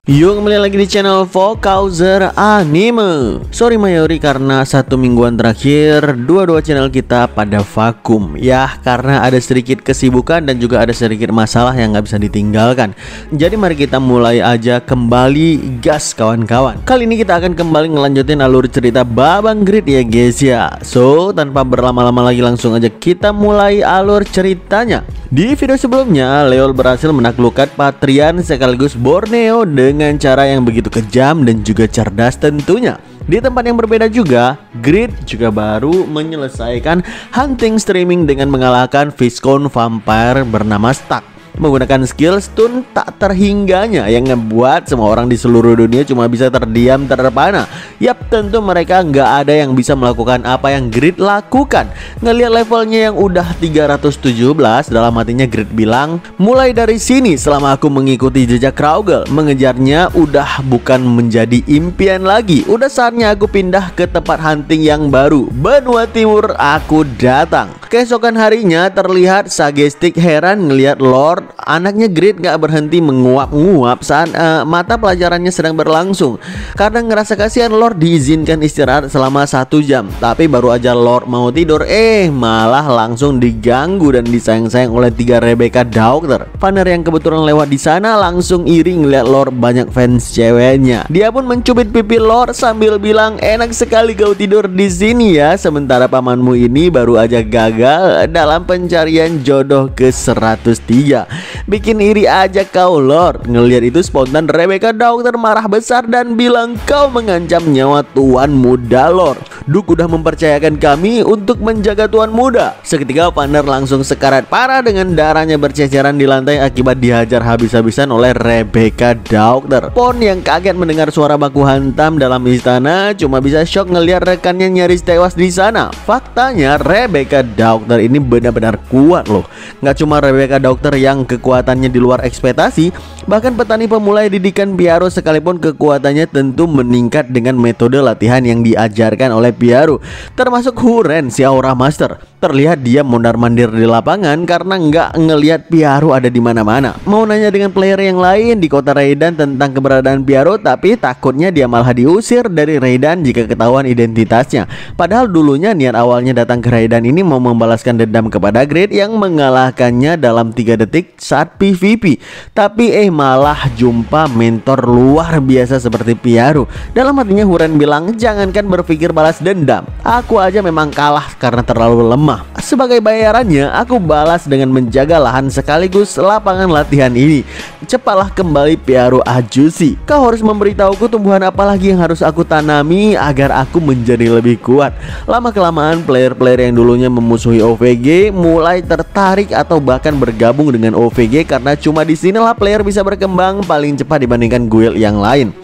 Yuk kembali lagi di channel Vokauser Anime. Sorry Mayori karena satu mingguan terakhir dua channel kita pada vakum. Ya karena ada sedikit kesibukan dan juga ada sedikit masalah yang nggak bisa ditinggalkan. Jadi mari kita mulai aja kembali gas kawan-kawan. Kali ini kita akan kembali ngelanjutin alur cerita Babang Grid ya guys ya. So tanpa berlama-lama lagi langsung aja kita mulai alur ceritanya. Di video sebelumnya Leol berhasil menaklukkan Patrian sekaligus Borneo dengan cara yang begitu kejam dan juga cerdas tentunya. Di tempat yang berbeda juga, Grid juga baru menyelesaikan hunting streaming dengan mengalahkan Viscount Vampire bernama Stuck menggunakan skill stun tak terhingganya yang ngebuat semua orang di seluruh dunia cuma bisa terdiam terpana. Yap, tentu mereka nggak ada yang bisa melakukan apa yang Grid lakukan. Ngelihat levelnya yang udah 317, dalam hatinya Grid bilang, mulai dari sini selama aku mengikuti jejak Kraugel, mengejarnya udah bukan menjadi impian lagi. Udah saatnya aku pindah ke tempat hunting yang baru. Benua Timur aku datang. Keesokan harinya terlihat Sagestic heran ngelihat Lord anaknya Grid gak berhenti menguap-nguap saat mata pelajarannya sedang berlangsung. Karena ngerasa kasihan, Lord diizinkan istirahat selama 1 jam. Tapi baru aja Lord mau tidur, malah langsung diganggu dan disayang-sayang oleh 3 Rebecca Doctor. Vanner yang kebetulan lewat di sana langsung iri ngeliat Lord banyak fans ceweknya. Dia pun mencubit pipi Lord sambil bilang, enak sekali kau tidur di sini ya, sementara pamanmu ini baru aja gagal dalam pencarian jodoh ke 103. Bikin iri aja kau Lord. Ngelihat itu spontan Rebecca Doctor marah besar dan bilang, kau mengancam nyawa tuan muda Lord. Duke udah mempercayakan kami untuk menjaga tuan muda. Seketika Vanner langsung sekarat parah dengan darahnya berceceran di lantai akibat dihajar habis-habisan oleh Rebecca Doctor. Pon yang kaget mendengar suara baku hantam dalam istana cuma bisa shock ngelihat rekannya nyaris tewas di sana. Faktanya Rebecca Doctor ini benar-benar kuat loh. Nggak cuma Rebecca Doctor yang kekuatannya di luar ekspektasi, bahkan petani pemula didikan Piaro sekalipun kekuatannya tentu meningkat dengan metode latihan yang diajarkan oleh Piaro. Termasuk Huren si Aura Master. Terlihat dia mondar-mandir di lapangan karena nggak ngelihat Piaro ada di mana-mana. Mau nanya dengan player yang lain di kota Raidan tentang keberadaan Piaro, tapi takutnya dia malah diusir dari Raidan jika ketahuan identitasnya. Padahal dulunya niat awalnya datang ke Raidan ini mau membalaskan dendam kepada Grid yang mengalahkannya dalam 3 detik saat PvP. Tapi malah jumpa mentor luar biasa seperti Piaro. Dalam hatinya Huren bilang, jangankan berpikir balas dendam, aku aja memang kalah karena terlalu lemah. Sebagai bayarannya aku balas dengan menjaga lahan sekaligus lapangan latihan ini. Cepatlah kembali Piaro Ajusi. Kau harus memberitahuku tumbuhan apa lagi yang harus aku tanami agar aku menjadi lebih kuat. Lama-kelamaan player-player yang dulunya memusuhi OVG mulai tertarik atau bahkan bergabung dengan OVG karena cuma di sinilah player bisa berkembang paling cepat dibandingkan guild yang lain.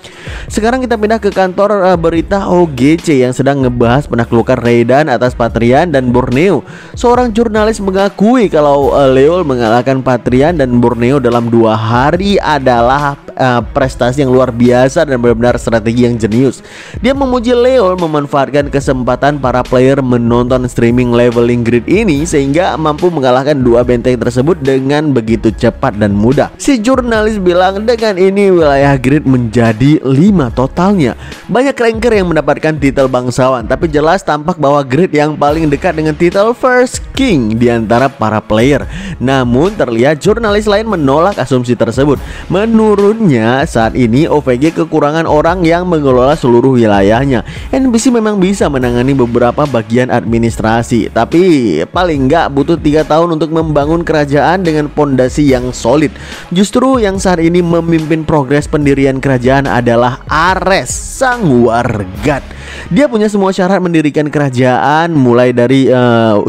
Sekarang kita pindah ke kantor berita OGC yang sedang ngebahas penaklukan Raidan atas Patrian dan Borneo. Seorang jurnalis mengakui kalau Leol mengalahkan Patrian dan Borneo dalam 2 hari adalah prestasi yang luar biasa dan benar-benar strategi yang jenius. Dia memuji Leol memanfaatkan kesempatan para player menonton streaming leveling Grid ini sehingga mampu mengalahkan 2 benteng tersebut dengan begitu cepat dan mudah. Si jurnalis bilang dengan ini wilayah Grid menjadi 5 totalnya. Banyak ranker yang mendapatkan titel bangsawan, tapi jelas tampak bahwa Grid yang paling dekat dengan titel First King di antara para player. Namun terlihat jurnalis lain menolak asumsi tersebut. Menurutnya saat ini OVG kekurangan orang yang mengelola seluruh wilayahnya. NPC memang bisa menangani beberapa bagian administrasi, tapi paling nggak butuh 3 tahun untuk membangun kerajaan dengan pondasi yang solid. Justru yang saat ini memimpin progres pendirian kerajaan adalah Ares, sang wargat. Dia punya semua syarat mendirikan kerajaan, mulai dari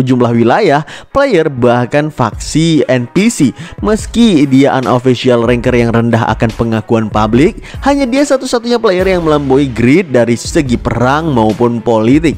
jumlah wilayah, player, bahkan faksi NPC. Meski dia unofficial ranker yang rendah akan pengakuan publik, hanya dia satu-satunya player yang melampaui Grid dari segi perang maupun politik.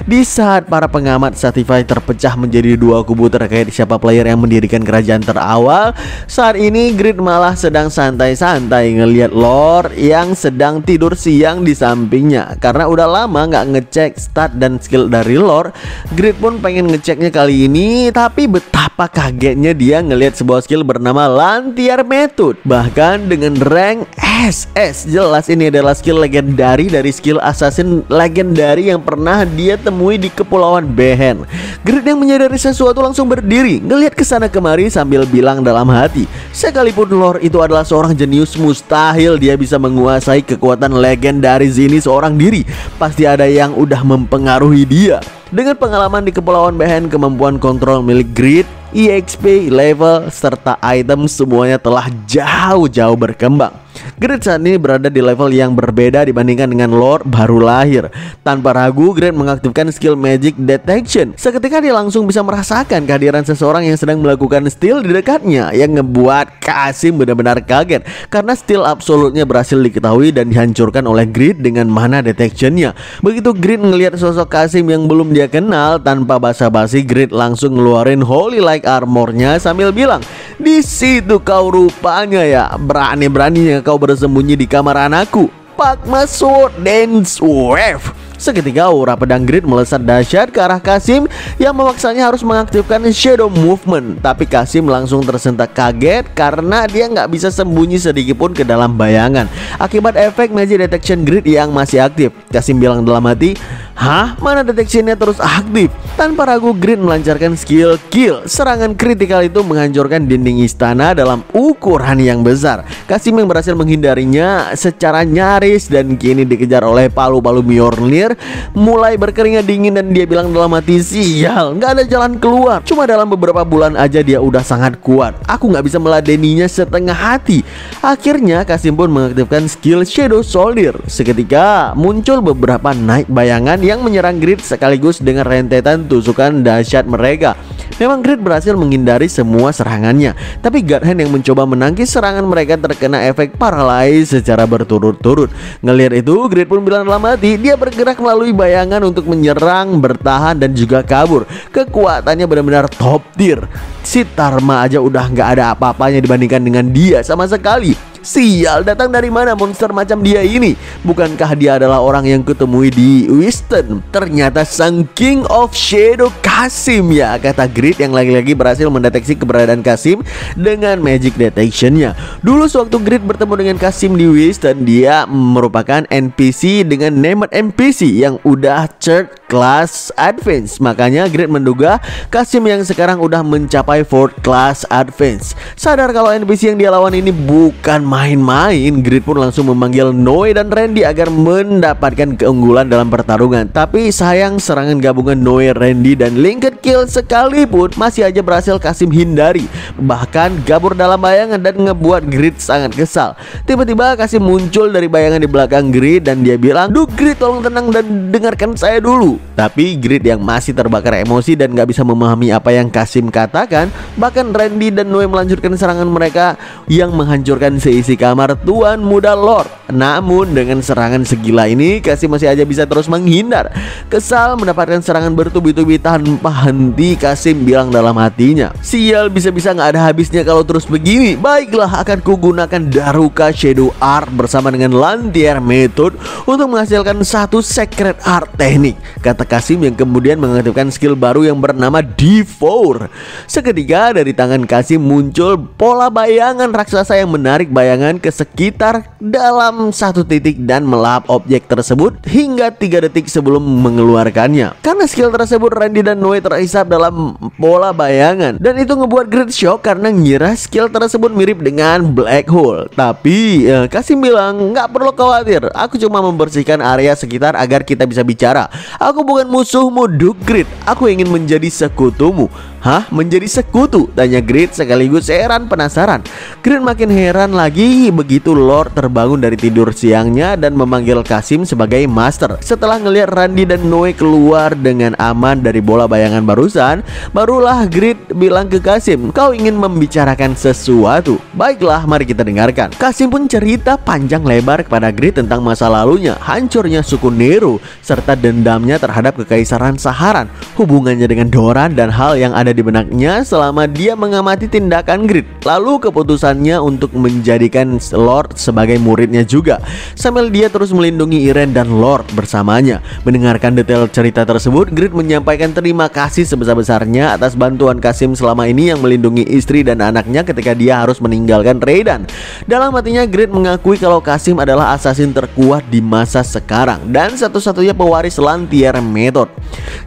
Di saat para pengamat sci-fi terpecah menjadi dua kubu terkait siapa player yang mendirikan kerajaan terawal, saat ini Grid malah sedang santai-santai ngelihat Lore yang sedang tidur siang di sampingnya. Karena udah lama nggak ngecek stat dan skill dari Lore, Grid pun pengen ngeceknya kali ini. Tapi betapa kagetnya dia ngelihat sebuah skill bernama Lantier Method, bahkan dengan rank SS. Jelas ini adalah skill legendari dari skill assassin legendari yang pernah dia temui di Kepulauan Behen. Grid yang menyadari sesuatu langsung berdiri, ngelihat kesana kemari sambil bilang dalam hati, sekalipun Lore itu adalah seorang jenius, mustahil dia bisa menguasai kekuatan legendaris ini seorang diri. Pasti ada yang udah mempengaruhi dia. Dengan pengalaman di Kepulauan Behen, kemampuan kontrol milik Grid, EXP, level, serta item semuanya telah jauh-jauh berkembang. Grid saat ini berada di level yang berbeda dibandingkan dengan Lore baru lahir. Tanpa ragu, Grid mengaktifkan skill Magic Detection. Seketika dia langsung bisa merasakan kehadiran seseorang yang sedang melakukan steal di dekatnya, yang ngebuat Kasim benar-benar kaget karena steal absolutnya berhasil diketahui dan dihancurkan oleh Grid dengan mana detectionnya. Begitu Grid ngelihat sosok Kasim yang belum dia kenal, tanpa basa-basi Grid langsung ngeluarin Holy Like Armornya sambil bilang, "Di situ kau rupanya ya, berani-beraninya kau bersembunyi di kamar anakku. Pakma Sword Dance Wave." Seketika aura pedang Grid melesat dahsyat ke arah Kasim yang memaksanya harus mengaktifkan Shadow Movement. Tapi Kasim langsung tersentak kaget karena dia nggak bisa sembunyi sedikitpun ke dalam bayangan akibat efek Magic Detection Grid yang masih aktif. Kasim bilang dalam hati, "Hah? Mana deteksinya terus aktif?" Tanpa ragu Grid melancarkan skill kill. Serangan kritikal itu menghancurkan dinding istana dalam ukuran yang besar. Kasim yang berhasil menghindarinya secara nyaris dan kini dikejar oleh palu-palu Mjolnir mulai berkeringat dingin dan dia bilang dalam hati, "Sial, nggak ada jalan keluar. Cuma dalam beberapa bulan aja dia udah sangat kuat. Aku nggak bisa meladeninya setengah hati." Akhirnya Kasim pun mengaktifkan skill Shadow Soldier. Seketika muncul beberapa naik bayangan yang menyerang Grid sekaligus dengan rentetan tusukan dahsyat mereka. Memang Grid berhasil menghindari semua serangannya, tapi Godhand yang mencoba menangkis serangan mereka terkena efek paralyze secara berturut-turut. Ngelihat itu, Grid pun bilang dalam hati, dia bergerak melalui bayangan untuk menyerang, bertahan, dan juga kabur. Kekuatannya benar-benar top tier. Si Tarma aja udah nggak ada apa-apanya dibandingkan dengan dia sama sekali. Sial, datang dari mana monster macam dia ini? Bukankah dia adalah orang yang kutemui di Wiston? Ternyata sang King of Shadow Kasim ya, kata Grid yang lagi-lagi berhasil mendeteksi keberadaan Kasim dengan Magic Detectionnya. Dulu sewaktu Grid bertemu dengan Kasim di Wiston, dia merupakan NPC dengan named NPC yang udah third class advance. Makanya Grid menduga Kasim yang sekarang udah mencapai fourth class advance. Sadar kalau NPC yang dia lawan ini bukan main-main, Grid pun langsung memanggil Noe dan Randy agar mendapatkan keunggulan dalam pertarungan. Tapi sayang serangan gabungan Noe, Randy, dan Linked Kill sekalipun masih aja berhasil Kasim hindari. Bahkan gabur dalam bayangan dan ngebuat Grid sangat kesal. Tiba-tiba Kasim muncul dari bayangan di belakang Grid dan dia bilang, "Duh Grid, tolong tenang dan dengarkan saya dulu." Tapi Grid yang masih terbakar emosi dan gak bisa memahami apa yang Kasim katakan, bahkan Randy dan Noe melanjutkan serangan mereka yang menghancurkan seisi kamar Tuan Muda Lore. Namun dengan serangan segila ini, Kasim masih aja bisa terus menghindar. Kesal mendapatkan serangan bertubi-tubi tanpa henti, Kasim bilang dalam hatinya, "Sial, bisa-bisa gak ada habisnya kalau terus begini. Baiklah, akan kugunakan Daruka Shadow Art bersama dengan Lantier Method untuk menghasilkan satu Secret Art teknik," kata Kasim yang kemudian mengaktifkan skill baru yang bernama D4. Seketika dari tangan Kasim muncul pola bayangan raksasa yang menarik bayangan ke sekitar dalam satu titik dan melahap objek tersebut hingga 3 detik sebelum mengeluarkannya. Karena skill tersebut, Randy dan Noe terhisap dalam pola bayangan dan itu ngebuat Grid shock karena ngira skill tersebut mirip dengan Black Hole. Tapi Kasim bilang, "Nggak perlu khawatir, aku cuma membersihkan area sekitar agar kita bisa bicara. Aku bukan musuhmu, Duke Grid. Aku ingin menjadi sekutumu." Hah? Menjadi sekutu? Tanya Grid sekaligus heran penasaran. Grid makin heran lagi begitu Lord terbangun dari tidur siangnya dan memanggil Kasim sebagai master. Setelah ngelihat Randy dan Noe keluar dengan aman dari bola bayangan barusan, barulah Grid bilang ke Kasim, kau ingin membicarakan sesuatu. Baiklah, mari kita dengarkan. Kasim pun cerita panjang lebar kepada Grid tentang masa lalunya, hancurnya suku Nero, serta dendamnya terhadap kekaisaran Saharan, hubungannya dengan Doran dan hal yang ada di benaknya selama dia mengamati tindakan Grid. Lalu keputusannya untuk menjadikan Lord sebagai muridnya juga, sambil dia terus melindungi Irene dan Lord bersamanya. Mendengarkan detail cerita tersebut, Grid menyampaikan terima kasih sebesar-besarnya atas bantuan Kasim selama ini yang melindungi istri dan anaknya ketika dia harus meninggalkan Raydan. Dalam hatinya Grid mengakui kalau Kasim adalah assassin terkuat di masa sekarang dan satu-satunya pewaris Lantier Method.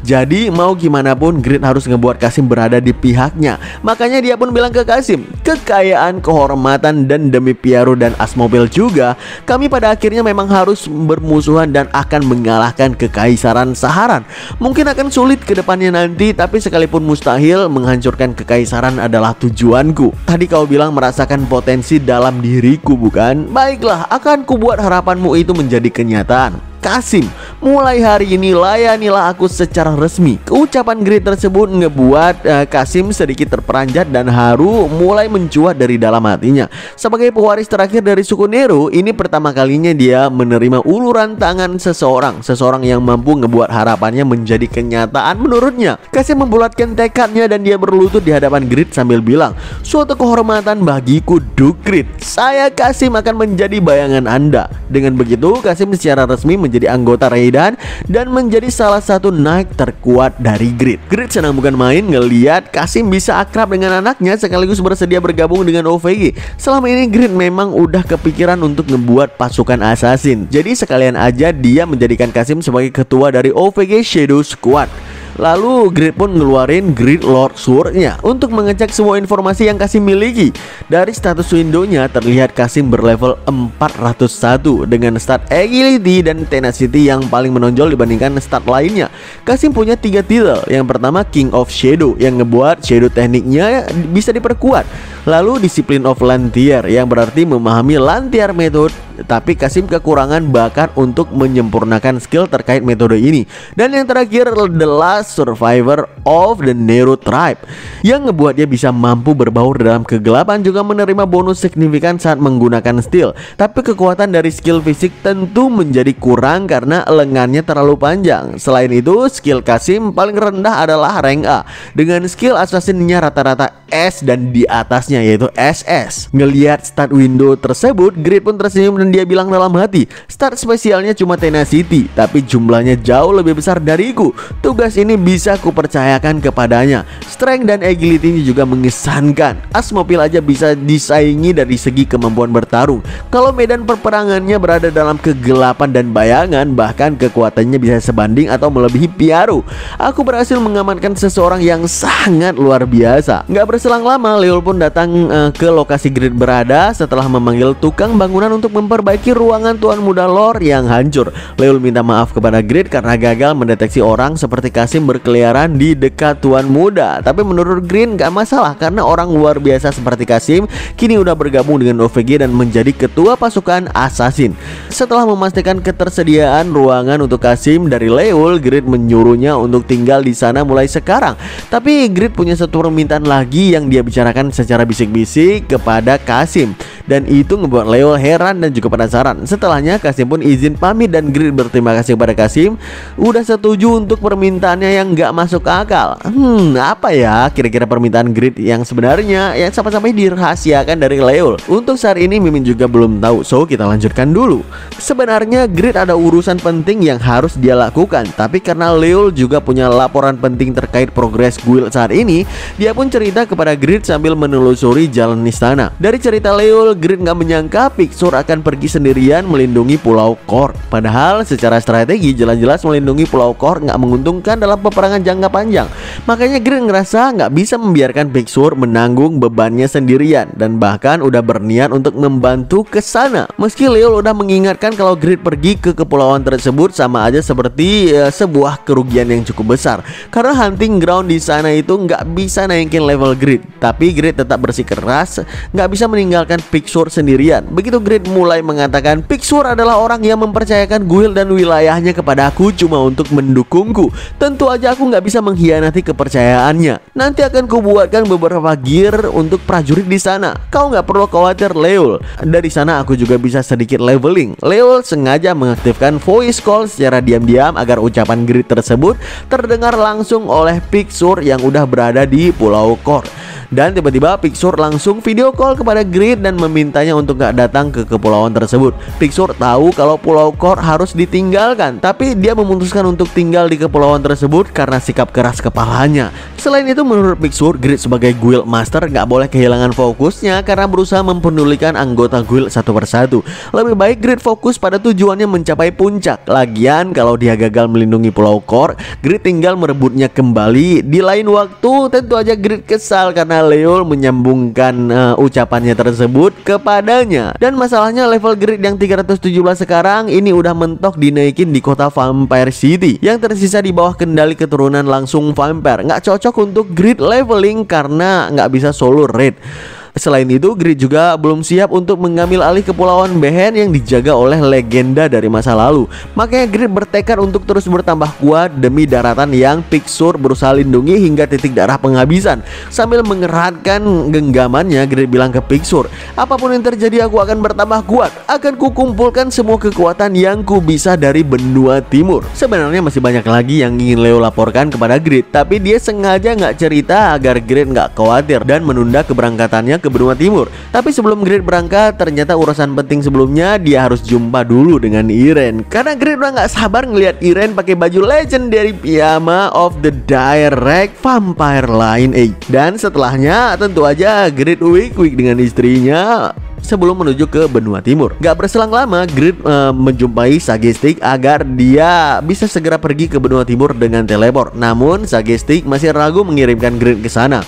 Jadi mau gimana pun Grid harus ngebuat Kasim berada di pihaknya. Makanya dia pun bilang ke Kasim, kekayaan, kehormatan, dan demi Piaro dan Asmobel juga, kami pada akhirnya memang harus bermusuhan dan akan mengalahkan kekaisaran Saharan. Mungkin akan sulit ke depannya nanti, tapi sekalipun mustahil, menghancurkan kekaisaran adalah tujuanku. Tadi kau bilang merasakan potensi dalam diriku, bukan? Baiklah, akan kubuat harapanmu itu menjadi kenyataan. Kasim, mulai hari ini layanilah aku secara resmi. Ucapan Grid tersebut ngebuat Kasim sedikit terperanjat dan haru mulai mencuat dari dalam hatinya. Sebagai pewaris terakhir dari suku Nero, ini pertama kalinya dia menerima uluran tangan seseorang yang mampu ngebuat harapannya menjadi kenyataan menurutnya. Kasim membulatkan tekadnya dan dia berlutut di hadapan Grid sambil bilang, suatu kehormatan bagiku, Duke Grid. Saya Kasim akan menjadi bayangan Anda. Dengan begitu, Kasim secara resmi menjadi anggota Raydan dan menjadi salah satu Knight terkuat dari Grid. Grid senang bukan main ngeliat Kasim bisa akrab dengan anaknya sekaligus bersedia bergabung dengan OVG. Selama ini Grid memang udah kepikiran untuk ngebuat pasukan assassin. Jadi sekalian aja dia menjadikan Kasim sebagai ketua dari OVG Shadow Squad. Lalu Grid pun ngeluarin Grid Lord Sword-nya untuk mengecek semua informasi yang Kasim miliki. Dari status window-nya terlihat Kasim berlevel 401 dengan stat agility dan tenacity yang paling menonjol dibandingkan stat lainnya. Kasim punya 3 titel. Yang pertama King of Shadow yang ngebuat shadow tekniknya bisa diperkuat. Lalu Discipline of Lantier yang berarti memahami Lantier Method, tapi Kasim kekurangan bakat untuk menyempurnakan skill terkait metode ini. Dan yang terakhir The Last Survivor of the Nero Tribe yang ngebuat dia bisa mampu berbaur dalam kegelapan, juga menerima bonus signifikan saat menggunakan skill. Tapi kekuatan dari skill fisik tentu menjadi kurang karena lengannya terlalu panjang. Selain itu, skill Kasim paling rendah adalah rank A dengan skill assassinnya rata-rata S dan di atasnya yaitu SS. Ngelihat stat window tersebut, Grid pun tersenyum dan dia bilang dalam hati, stat spesialnya cuma tenacity, tapi jumlahnya jauh lebih besar dariku. Tugas ini bisa kupercayakan kepadanya. Strength dan agility ini juga mengesankan. Asmopil aja bisa disaingi dari segi kemampuan bertarung. Kalau medan perperangannya berada dalam kegelapan dan bayangan, bahkan kekuatannya bisa sebanding atau melebihi Piaro. Aku berhasil mengamankan seseorang yang sangat luar biasa. Nggak berselang lama, Leol pun datang ke lokasi Grid berada setelah memanggil tukang bangunan untuk memperbaiki ruangan Tuan Muda Lord yang hancur. Leol minta maaf kepada Grid karena gagal mendeteksi orang seperti Kasim berkeliaran di dekat Tuan Muda. Tapi menurut Grid gak masalah karena orang luar biasa seperti Kasim kini udah bergabung dengan OVG dan menjadi ketua pasukan assassin. Setelah memastikan ketersediaan ruangan untuk Kasim dari Leol, Grid menyuruhnya untuk tinggal di sana mulai sekarang. Tapi Grid punya satu permintaan lagi yang dia bicarakan secara bisik-bisik kepada Kasim, dan itu ngebuat Leol heran dan juga penasaran. Setelahnya Kasim pun izin pamit dan Grid berterima kasih kepada Kasim udah setuju untuk permintaannya yang gak masuk akal. Apa ya kira-kira permintaan Grid yang sebenarnya yang sampai-sampai dirahasiakan dari Leol? Untuk saat ini Mimin juga belum tahu, so kita lanjutkan dulu. Sebenarnya Grid ada urusan penting yang harus dia lakukan, tapi karena Leol juga punya laporan penting terkait progres guild saat ini, dia pun cerita kepada Grid sambil menelusuri jalan istana. Dari cerita Leol, Sambil Grid nggak menyangka Pixur akan pergi sendirian melindungi Pulau Korg. Padahal secara strategi jelas-jelas melindungi Pulau Korg nggak menguntungkan dalam peperangan jangka panjang. Makanya Grid ngerasa nggak bisa membiarkan Pixur menanggung bebannya sendirian, dan bahkan udah berniat untuk membantu ke sana. Meski Leol udah mengingatkan kalau Grid pergi ke kepulauan tersebut sama aja seperti sebuah kerugian yang cukup besar, karena hunting ground di sana itu nggak bisa naikin level Grid. Tapi Grid tetap bersikeras nggak bisa meninggalkan Pixur sendirian. Begitu Grid mulai mengatakan Pixur adalah orang yang mempercayakan guild dan wilayahnya kepada aku cuma untuk mendukungku, tentu aja aku nggak bisa mengkhianati kepercayaannya. Nanti akan kubuatkan beberapa gear untuk prajurit di sana. Kau nggak perlu khawatir Leol. Dari sana aku juga bisa sedikit leveling. Leol sengaja mengaktifkan voice call secara diam-diam agar ucapan Grid tersebut terdengar langsung oleh Pixur yang udah berada di Pulau Korg. Dan tiba-tiba Pixur langsung video call kepada Grid dan memintanya untuk gak datang ke kepulauan tersebut. Pixur tahu kalau Pulau Korg harus ditinggalkan, tapi dia memutuskan untuk tinggal di kepulauan tersebut karena sikap keras kepalanya. Selain itu, menurut Pixur, Grid sebagai guild master gak boleh kehilangan fokusnya karena berusaha mempedulikan anggota guild satu persatu. Lebih baik Grid fokus pada tujuannya mencapai puncak. Lagian kalau dia gagal melindungi Pulau Korg, Grid tinggal merebutnya kembali. Di lain waktu tentu aja Grid kesal karena Leol menyambungkan ucapannya tersebut kepadanya. Dan masalahnya level Grid yang 317 sekarang ini udah mentok dinaikin di kota Vampire City yang tersisa di bawah kendali keturunan langsung Vampire. Nggak cocok untuk Grid leveling karena nggak bisa solo raid. Selain itu, Grid juga belum siap untuk mengambil alih kepulauan Behen yang dijaga oleh legenda dari masa lalu. Makanya Grid bertekad untuk terus bertambah kuat demi daratan yang Pixur berusaha lindungi hingga titik darah penghabisan. Sambil mengeratkan genggamannya, Grid bilang ke Pixur, apapun yang terjadi aku akan bertambah kuat. Akan kukumpulkan semua kekuatan yang ku bisa dari benua timur. Sebenarnya masih banyak lagi yang ingin Leo laporkan kepada Grid, tapi dia sengaja nggak cerita agar Grid nggak khawatir dan menunda keberangkatannya ke benua timur. Tapi sebelum Grid berangkat, ternyata urusan penting sebelumnya dia harus jumpa dulu dengan Irene. Karena Grid udah nggak sabar ngelihat Irene pakai baju legendary piyama of the Direct Vampire Line 8. Dan setelahnya tentu aja Grid wik-wik dengan istrinya sebelum menuju ke benua timur. Gak berselang lama, Grid menjumpai Sagestic agar dia bisa segera pergi ke benua timur dengan teleport. Namun Sagestic masih ragu mengirimkan Grid ke sana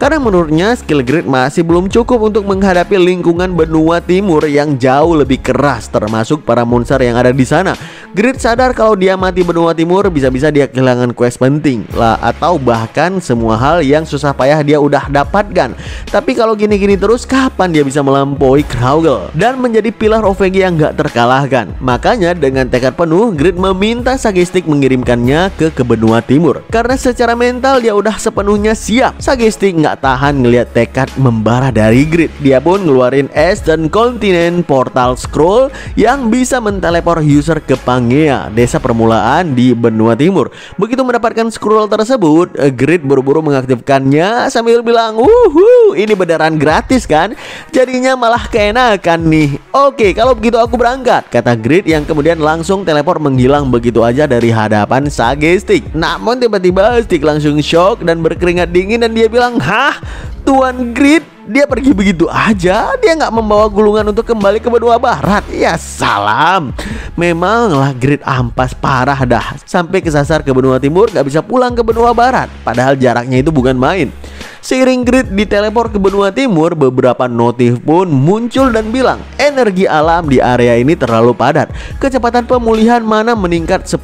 karena menurutnya skill Grid masih belum cukup untuk menghadapi lingkungan benua timur yang jauh lebih keras, termasuk para monster yang ada di sana. Grid sadar kalau dia mati benua timur bisa-bisa dia kehilangan quest penting lah, atau bahkan semua hal yang susah payah dia udah dapatkan. Tapi kalau gini-gini terus, kapan dia bisa melampaui Kraugel dan menjadi pilar OVG yang gak terkalahkan? Makanya dengan tekad penuh, Grid meminta Sagestic mengirimkannya ke benua timur karena secara mental dia udah sepenuhnya siap. Sagestic nggak tahan ngelihat tekad membara dari Grid. Dia pun ngeluarin Eastern Continent Portal Scroll yang bisa menteleport user ke Pangea, desa permulaan di benua timur. Begitu mendapatkan scroll tersebut, Grid buru-buru mengaktifkannya sambil bilang, ini beneran gratis kan? Jadinya malah keenakan nih. Oke, kalau begitu aku berangkat, kata Grid yang kemudian langsung teleport menghilang begitu aja dari hadapan Sagestic. Namun tiba-tiba Stick langsung shock dan berkeringat dingin dan dia bilang, Tuan Grid, dia pergi begitu aja? Dia nggak membawa gulungan untuk kembali ke benua barat? Ya salam. Memanglah Grid ampas parah dah. Sampai kesasar ke benua timur, nggak bisa pulang ke benua barat. Padahal jaraknya itu bukan main. Seiring Grid diteleport ke benua timur, beberapa notif pun muncul dan bilang energi alam di area ini terlalu padat. Kecepatan pemulihan mana meningkat 10%.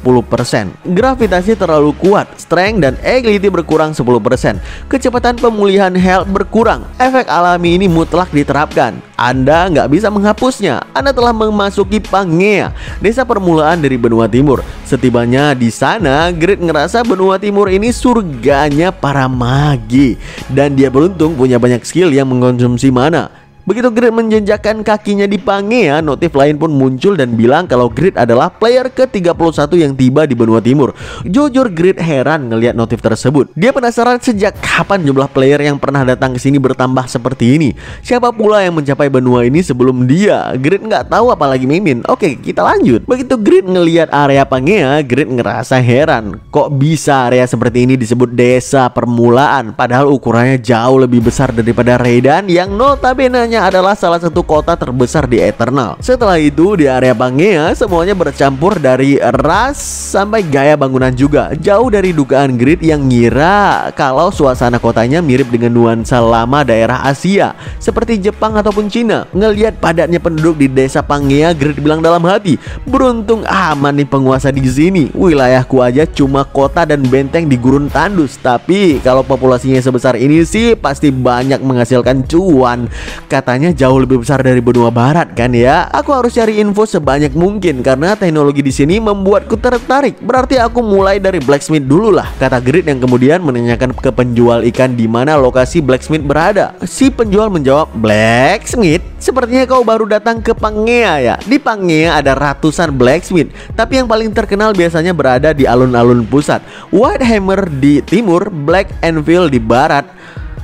Gravitasi terlalu kuat. Strength dan agility berkurang 10%. Kecepatan pemulihan health berkurang. Efek alami ini mutlak diterapkan. Anda nggak bisa menghapusnya. Anda telah memasuki Pangea, desa permulaan dari benua timur. Setibanya di sana, Grid ngerasa benua timur ini surganya para magi. Dan dia beruntung punya banyak skill yang mengkonsumsi mana. Begitu Grid menjenjakkan kakinya di Pangea, notif lain pun muncul dan bilang kalau Grid adalah player ke-31 yang tiba di benua timur. Jujur Grid heran ngelihat notif tersebut. Dia penasaran sejak kapan jumlah player yang pernah datang ke sini bertambah seperti ini. Siapa pula yang mencapai benua ini sebelum dia? Grid nggak tahu apalagi mimin. Oke, kita lanjut. Begitu Grid ngelihat area Pangea, Grid ngerasa heran. Kok bisa area seperti ini disebut desa permulaan? Padahal ukurannya jauh lebih besar daripada Raidan yang notabene kotanya adalah salah satu kota terbesar di Eternal. Setelah itu di area Pangea semuanya bercampur dari ras sampai gaya bangunan juga. Jauh dari dugaan Grid yang ngira kalau suasana kotanya mirip dengan nuansa lama daerah Asia seperti Jepang ataupun Cina. Ngelihat padatnya penduduk di desa Pangea, Grid bilang dalam hati, beruntung aman nih penguasa di sini. Wilayahku aja cuma kota dan benteng di gurun tandus, tapi kalau populasinya sebesar ini sih pasti banyak menghasilkan cuan. Katanya jauh lebih besar dari benua barat kan ya. Aku harus cari info sebanyak mungkin karena teknologi di sini membuatku tertarik. Berarti aku mulai dari blacksmith dulu lah, kata Grid yang kemudian menanyakan ke penjual ikan di mana lokasi blacksmith berada. Si penjual menjawab, blacksmith? Sepertinya kau baru datang ke Pangea ya. Di Pangea ada ratusan blacksmith, tapi yang paling terkenal biasanya berada di alun-alun pusat. White Hammer di timur, Black Anvil di barat,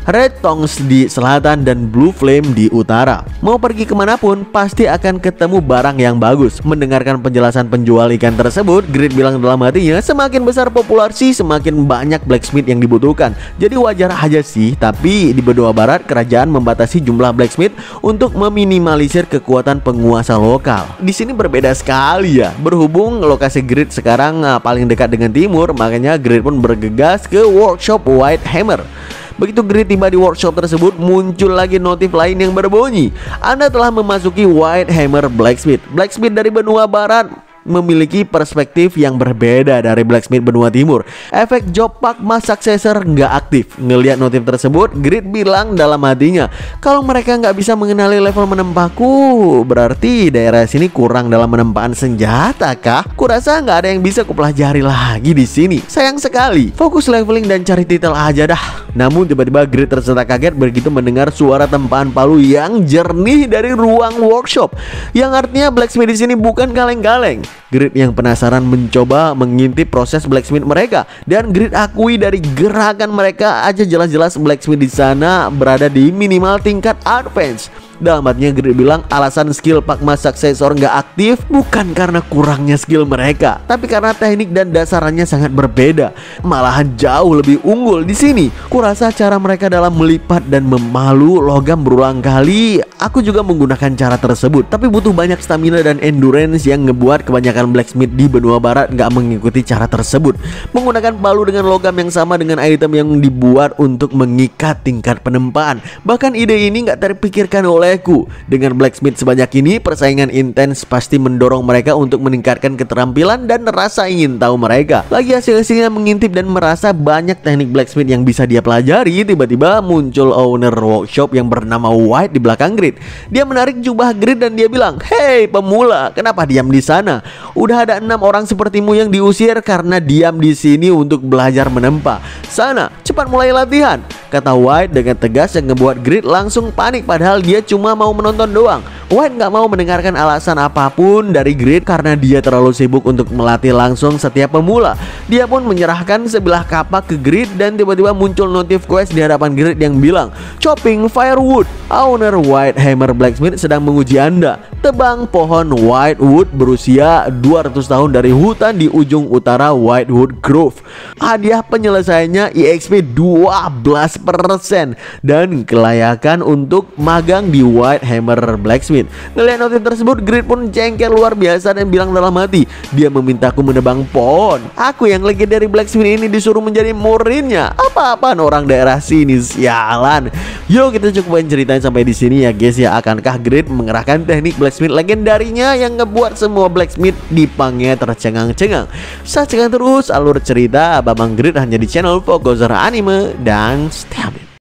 Red Tongs di selatan, dan Blue Flame di utara. Mau pergi kemanapun pasti akan ketemu barang yang bagus. Mendengarkan penjelasan penjual ikan tersebut, Grid bilang dalam hatinya, semakin besar populasi semakin banyak blacksmith yang dibutuhkan. Jadi wajar aja sih, tapi di benua barat kerajaan membatasi jumlah blacksmith untuk meminimalisir kekuatan penguasa lokal. Di sini berbeda sekali ya. Berhubung lokasi Grid sekarang paling dekat dengan timur, makanya Grid pun bergegas ke workshop White Hammer. Begitu Grid tiba di workshop tersebut, muncul lagi notif lain yang berbunyi, Anda telah memasuki White Hammer Blacksmith. Blacksmith dari benua barat memiliki perspektif yang berbeda dari blacksmith benua timur. Efek job Pakma Successor nggak aktif. Ngelihat notif tersebut, Grid bilang dalam hatinya, kalau mereka nggak bisa mengenali level menempahku, berarti daerah sini kurang dalam menempaan senjata kah? Kurasa nggak ada yang bisa kupelajari lagi di sini. Sayang sekali. Fokus leveling dan cari titel aja dah. Namun tiba-tiba Grid tersentak kaget begitu mendengar suara tempaan palu yang jernih dari ruang workshop, yang artinya blacksmith di sini bukan kaleng-kaleng. Grid yang penasaran mencoba mengintip proses blacksmith mereka, dan Grid akui dari gerakan mereka aja jelas-jelas blacksmith di sana berada di minimal tingkat advance. Dalam hatinya Grid bilang alasan skill Pakma Successor nggak aktif bukan karena kurangnya skill mereka, tapi karena teknik dan dasarannya sangat berbeda, malahan jauh lebih unggul di sini. Kurasa cara mereka dalam melipat dan memalu logam berulang kali, aku juga menggunakan cara tersebut, tapi butuh banyak stamina dan endurance yang ngebuat kebanyakan blacksmith di benua barat nggak mengikuti cara tersebut. Menggunakan palu dengan logam yang sama dengan item yang dibuat untuk mengikat tingkat penempaan. Bahkan ide ini nggak terpikirkan olehku. Dengan blacksmith sebanyak ini, persaingan intens pasti mendorong mereka untuk meningkatkan keterampilan dan rasa ingin tahu mereka. Lagi hasil-hasilnya mengintip dan merasa banyak teknik blacksmith yang bisa dia pelajari, tiba-tiba muncul owner workshop yang bernama White di belakang Grid. Dia menarik jubah Grid dan dia bilang, "Hei pemula, kenapa diam di sana? Udah ada 6 orang sepertimu yang diusir karena diam di sini untuk belajar menempa. Sana, cepat mulai latihan," kata White dengan tegas yang ngebuat Grid langsung panik padahal dia cuma mau menonton doang. White nggak mau mendengarkan alasan apapun dari Grid karena dia terlalu sibuk untuk melatih langsung setiap pemula. Dia pun menyerahkan sebilah kapak ke Grid dan tiba-tiba muncul notif quest di hadapan Grid yang bilang, "Chopping Firewood. Owner White Hammer Blacksmith sedang menguji Anda. Tebang pohon Whitewood berusia 200 tahun dari hutan di ujung utara Whitewood Grove. Hadiah penyelesaiannya EXP 12% dan kelayakan untuk magang di White Hammer Blacksmith." Ngelihat notif tersebut, Grid pun jengkel luar biasa dan bilang dalam hati, dia memintaku menebang pohon. Aku yang legendary blacksmith ini disuruh menjadi muridnya. Apa-apaan orang daerah sini, sialan. Yuk kita cukupin ceritanya sampai di sini ya guys ya. Akankah Grid mengerahkan teknik blacksmith legendarinya yang ngebuat semua blacksmith di Pangea tercengang-cengang? Saksikan terus alur cerita Babang Grid hanya di channel Fokuser Anime dan stay